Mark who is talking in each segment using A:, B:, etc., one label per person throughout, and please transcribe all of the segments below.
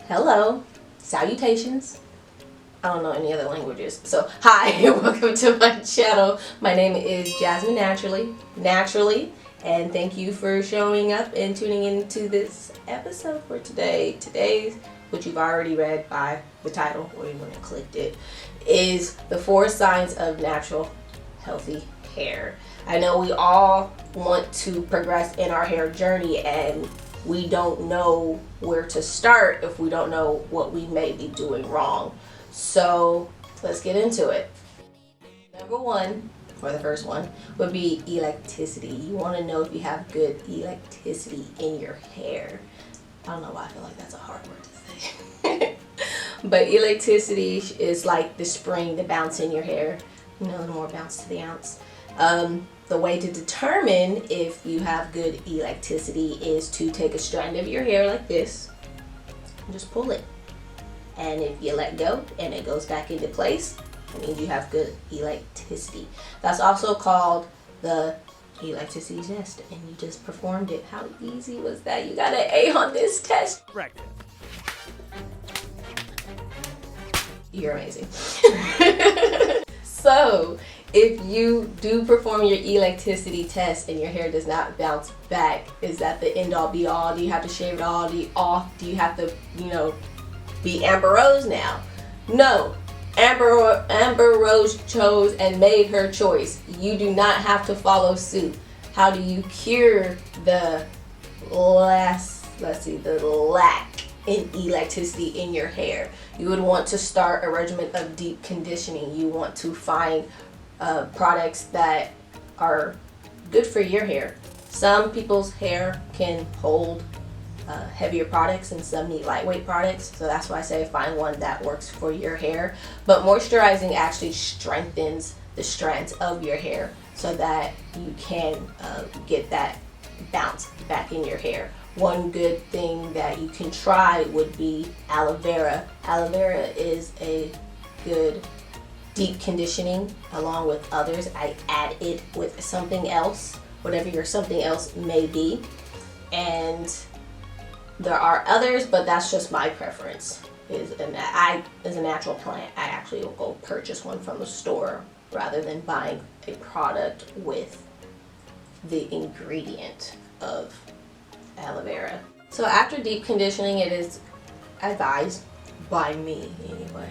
A: Hello, salutations. I don't know any other languages. So, hi, and welcome to my channel. My name is Jasmine Naturally, and thank you for showing up and tuning into this episode for today. Today's, which you've already read by the title, or you want to click it, is the 4 signs of natural, healthy hair. I know we all want to progress in our hair journey, and we don't know where to start if we don't know what we may be doing wrong. So let's get into it. Number 1, or the first one, would be elasticity. You want to know if you have good elasticity in your hair. I don't know why I feel like that's a hard word to say. But elasticity is like the spring, the bounce in your hair. You know, the more bounce to the ounce. The way to determine if you have good elasticity is to take a strand of your hair like this and just pull it. And if you let go and it goes back into place, that means you have good elasticity. That's also called the elasticity test, and you just performed it. How easy was that? You got an A on this test.
B: Correct.
A: You're amazing. So, if you do perform your elasticity test and your hair does not bounce back, is that the end all be all? Do you have to shave it all? Do you have to, be Amber Rose now? No. Amber Rose chose and made her choice. You do not have to follow suit. How do you cure the lack in elasticity in your hair? You would want to start a regimen of deep conditioning. You want to find products that are good for your hair. Some people's hair can hold heavier products and some need lightweight products, so that's why I say find one that works for your hair. But moisturizing actually strengthens the strands of your hair so that you can get that bounce back in your hair. One good thing that you can try would be aloe vera. Aloe vera is a good deep conditioning along with others. I add it with something else, whatever your something else may be. And there are others, but that's just my preference. As a natural plant, I actually will go purchase one from the store rather than buying a product with the ingredient of aloe vera. So after deep conditioning, it is advised by me anyway,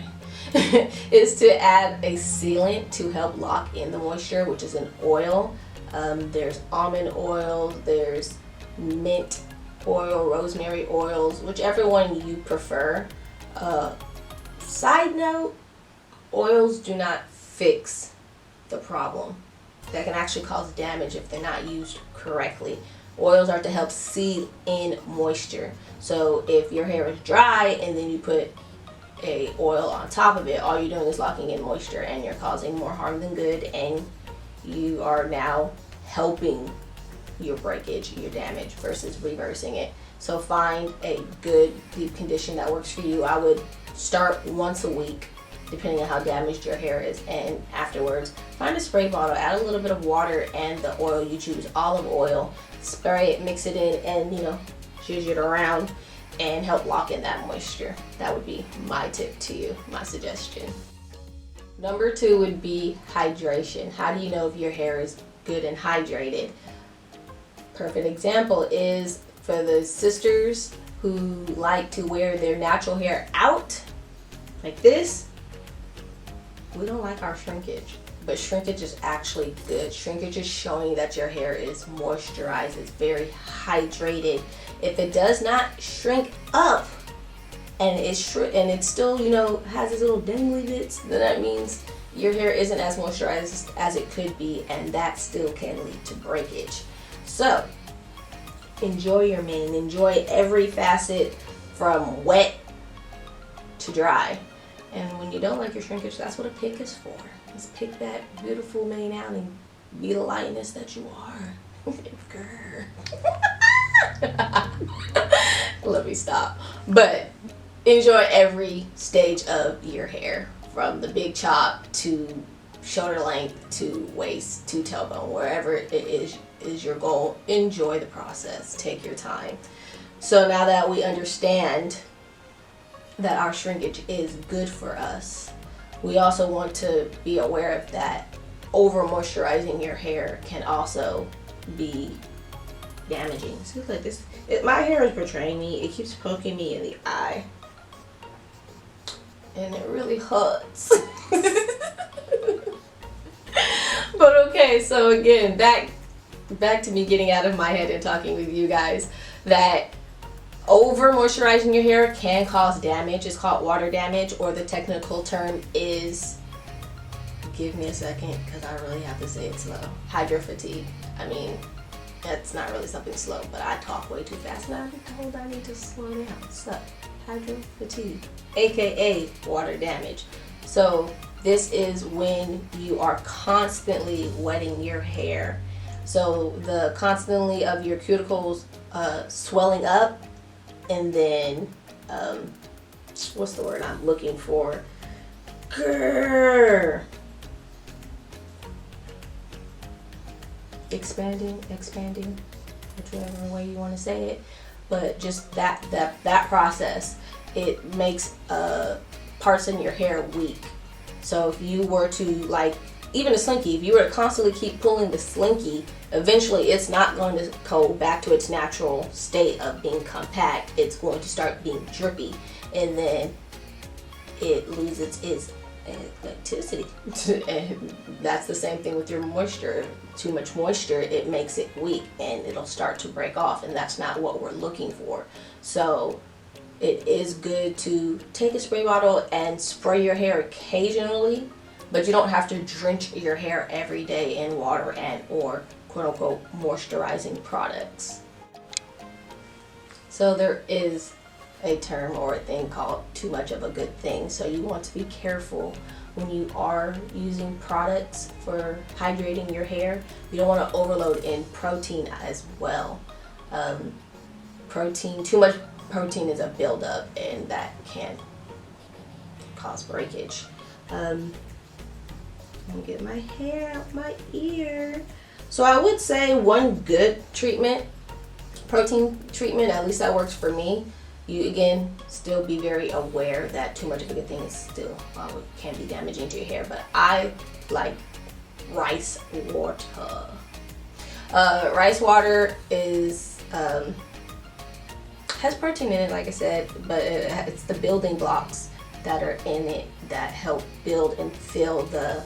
A: is to add a sealant to help lock in the moisture, which is an oil. There's almond oil, there's mint oil, rosemary oils, whichever one you prefer. Side note, oils do not fix the problem. That can actually cause damage if they're not used correctly. Oils are to help seal in moisture. So if your hair is dry and then you put a oil on top of it, all you're doing is locking in moisture and you're causing more harm than good, and you are now helping your breakage, your damage, versus reversing it. So find a good deep condition that works for you. I would start once a week depending on how damaged your hair is, and afterwards find a spray bottle, add a little bit of water and the oil you choose, olive oil, spray it, mix it in, and zhuzh it around and help lock in that moisture. That would be my tip to you, my suggestion. Number 2 would be hydration. How do you know if your hair is good and hydrated? Perfect example is for the sisters who like to wear their natural hair out like this. We don't like our shrinkage, but shrinkage is actually good. Shrinkage is showing that your hair is moisturized, it's very hydrated. If it does not shrink up and it still has its little dangly bits, then that means your hair isn't as moisturized as it could be, and that still can lead to breakage. So enjoy your mane, enjoy every facet from wet to dry. And when you don't like your shrinkage, that's what a pick is for. Just pick that beautiful mane out and be the lightness that you are. Let me stop. But enjoy every stage of your hair, from the big chop to shoulder length to waist to tailbone, wherever it is your goal. Enjoy the process. Take your time. So now that we understand that our shrinkage is good for us, we also want to be aware of that over moisturizing your hair can also be damaging. See, like this, my hair is betraying me. It keeps poking me in the eye, and it really hurts. But okay, so again, back to me getting out of my head and talking with you guys, that over moisturizing your hair can cause damage. It's called water damage, or the technical term is, give me a second because I really have to say it slow, hydro fatigue. I mean, that's not really something slow, but I talk way too fast and I'm told I need to slow down. So, hydro fatigue, aka water damage. So this is when you are constantly wetting your hair. So the constantly of your cuticles swelling up, and then what's the word I'm looking for? Grrr. Expanding, whichever way you want to say it, but just that process, it makes parts in your hair weak. So if you were to, like, even a slinky, if you were to constantly keep pulling the slinky, eventually it's not going to go back to its natural state of being compact. It's going to start being drippy, and then it loses its elasticity. And that's the same thing with your moisture. Too much moisture, it makes it weak and it'll start to break off, and that's not what we're looking for. So it is good to take a spray bottle and spray your hair occasionally, but you don't have to drench your hair every day in water and or quote unquote moisturizing products. So there is a term or a thing called too much of a good thing. So you want to be careful when you are using products for hydrating your hair. You don't want to overload in protein as well. Too much protein is a buildup, and that can cause breakage. Let me get my hair out my ear. So I would say one good treatment, protein treatment, at least that works for me. You again still be very aware that too much of a good thing is still can be damaging to your hair, but I like rice water. Rice water is has protein in it, like I said, but it's the building blocks that are in it that help build and fill the,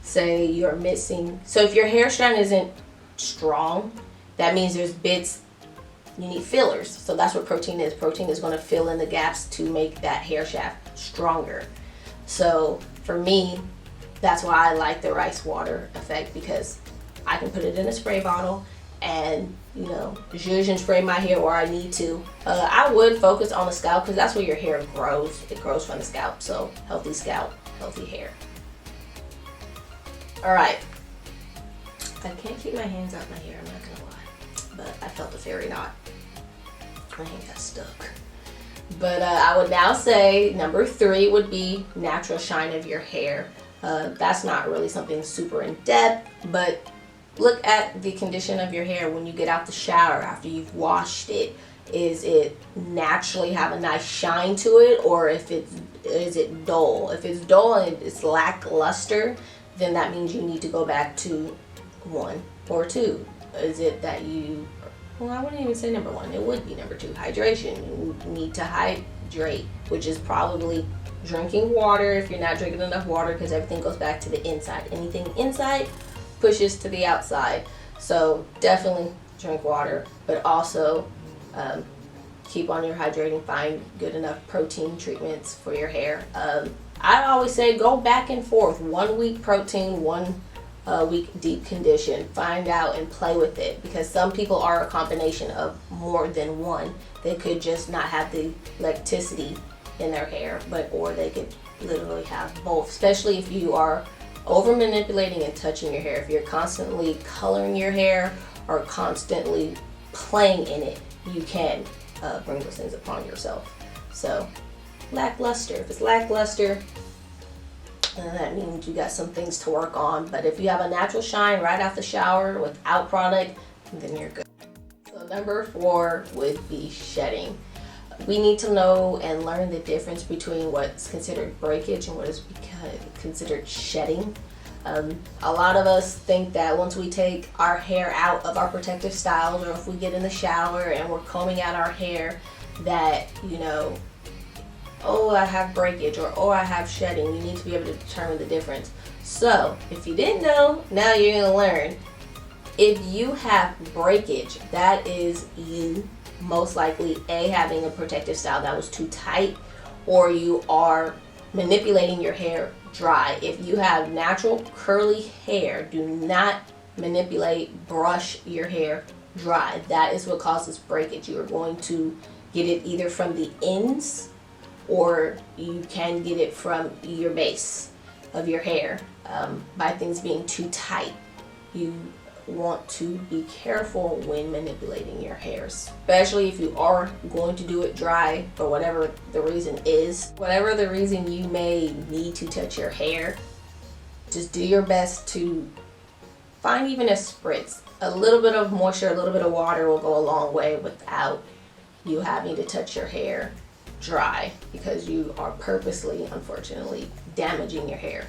A: say you're missing. So if your hair strand isn't strong, that means there's bits. You need fillers. So that's what protein is. Protein is going to fill in the gaps to make that hair shaft stronger. So for me, that's why I like the rice water effect, because I can put it in a spray bottle and, you know, zhuzh and spray my hair where I need to. I would focus on the scalp because that's where your hair grows. It grows from the scalp. So healthy scalp, healthy hair. All right. I can't keep my hands out my hair, I'm not gonna lie, but I felt a fairy knot. My hand got stuck. But I would now say number 3 would be natural shine of your hair. That's not really something super in depth, but look at the condition of your hair when you get out the shower after you've washed it. Is it naturally have a nice shine to it, or is it dull? If it's dull and it's lackluster, then that means you need to go back to 1 or 2. Is it that you, well, I wouldn't even say number 1, it would be number 2, hydration. You need to hydrate, which is probably drinking water if you're not drinking enough water, because everything goes back to the inside. Anything inside pushes to the outside. So definitely drink water, but also keep on your hydrating, find good enough protein treatments for your hair. I always say go back and forth, 1 week protein, 1 week deep condition. Find out and play with it, because some people are a combination of more than one. They could just not have the elasticity in their hair, or they could literally have both, especially if you are over manipulating and touching your hair. If you're constantly coloring your hair or constantly playing in it, you can bring those things upon yourself. So lackluster, if it's lackluster, that means you got some things to work on. But if you have a natural shine right out the shower without product, then you're good. So number 4 would be shedding. We need to know and learn the difference between what's considered breakage and what is considered shedding. A lot of us think that once we take our hair out of our protective styles, or if we get in the shower and we're combing out our hair, that, you know, oh, I have breakage, or oh, I have shedding. You need to be able to determine the difference. So if you didn't know, now you're going to learn. If you have breakage, that is you most likely having a protective style that was too tight, or you are manipulating your hair dry. If you have natural curly hair, do not manipulate, brush your hair dry. That is what causes breakage. You are going to get it either from the ends, or you can get it from your base of your hair by things being too tight. You want to be careful when manipulating your hair, especially if you are going to do it dry for whatever the reason is. Whatever the reason you may need to touch your hair, just do your best to find even a spritz. A little bit of moisture, a little bit of water will go a long way without you having to touch your hair dry, because you are purposely, unfortunately, damaging your hair.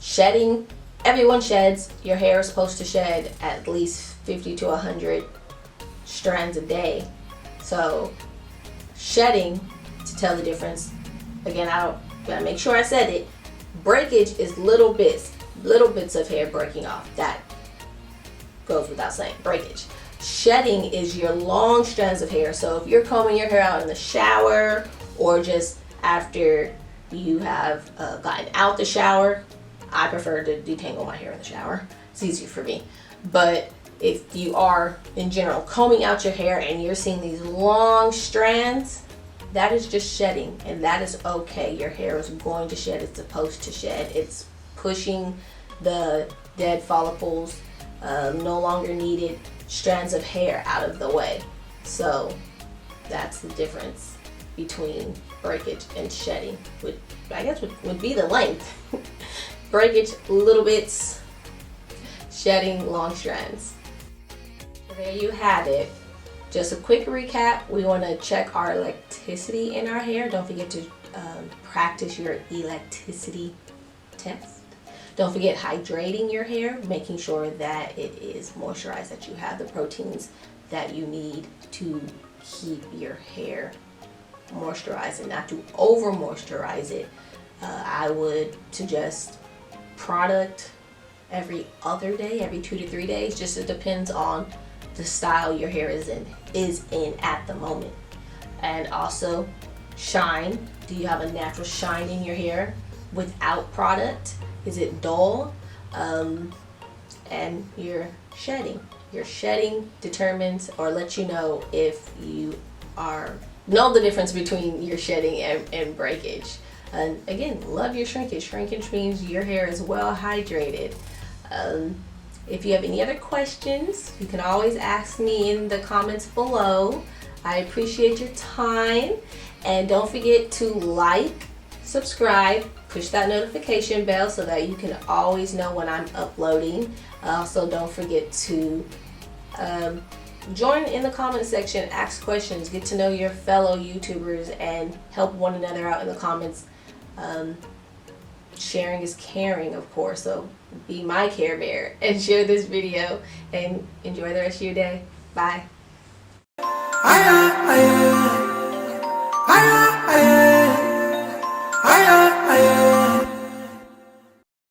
A: Shedding. Everyone sheds. Your hair is supposed to shed at least 50 to 100 strands a day. So shedding, to tell the difference, again, gotta make sure I said it. Breakage is little bits of hair breaking off. That goes without saying. Breakage. Shedding is your long strands of hair. So if you're combing your hair out in the shower, or just after you have gotten out the shower, I prefer to detangle my hair in the shower. It's easier for me. But if you are, in general, combing out your hair and you're seeing these long strands, that is just shedding, and that is okay. Your hair is going to shed. It's supposed to shed. It's pushing the dead follicles, no longer needed strands of hair out of the way. So that's the difference between breakage and shedding. I guess would be the length. Breakage, little bits. Shedding, long strands. So there you have it. Just a quick recap. We want to check our elasticity in our hair. Don't forget to practice your elasticity test. Don't forget hydrating your hair, making sure that it is moisturized, that you have the proteins that you need to keep your hair moisturized and not to over moisturize it. I would suggest product every other day, every 2 to 3 days. Just it depends on the style your hair is in at the moment. And also shine. Do you have a natural shine in your hair without product? Is it dull? And your shedding. Your shedding determines or lets you know if you know the difference between your shedding and breakage. And again, love your shrinkage. Shrinkage means your hair is well hydrated. If you have any other questions, you can always ask me in the comments below. I appreciate your time. And don't forget to like, subscribe, push that notification bell so that you can always know when I'm uploading. Also, don't forget to join in the comment section, ask questions, get to know your fellow YouTubers, and help one another out in the comments. Sharing is caring, of course, so be my care bear and share this video, and enjoy the rest of your day. Bye.